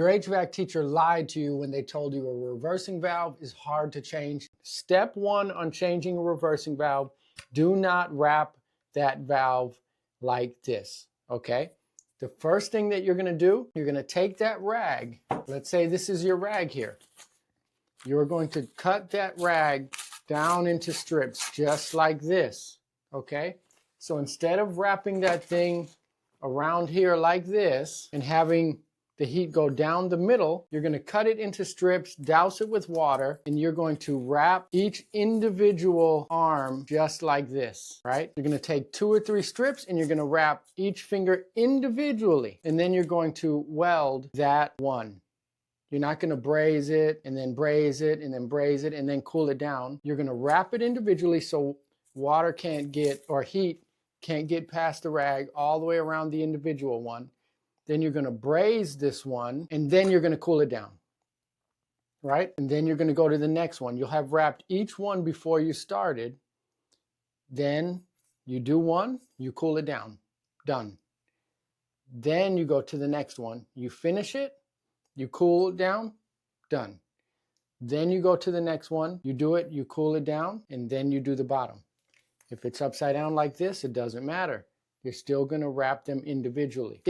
Your HVAC teacher lied to you when they told you a reversing valve is hard to change. Step one on changing a reversing valve, do not wrap that valve like this, okay? The first thing that you're gonna do, you're gonna take that rag. Let's say this is your rag here. You're going to cut that rag down into strips just like this, okay? So instead of wrapping that thing around here like this and having the heat go down the middle, you're going to cut it into strips, douse it with water, and you're going to wrap each individual arm just like this, right? You're going to take 2 or 3 strips and you're going to wrap each finger individually, and then you're going to weld that one. You're not going to braise it and then braise it and then braise it and then cool it down. You're going to wrap it individually so water can't get, or heat can't get past the rag all the way around the individual one. Then you're going to braise this one, and then you're going to cool it down, right? And then you're going to go to the next one. You'll have wrapped each one before you started. Then you do one, you cool it down, done. Then you go to the next one. You finish it, you cool it down, done. Then you go to the next one, you do it, you cool it down, and then you do the bottom. If it's upside down like this, it doesn't matter. You're still going to wrap them individually.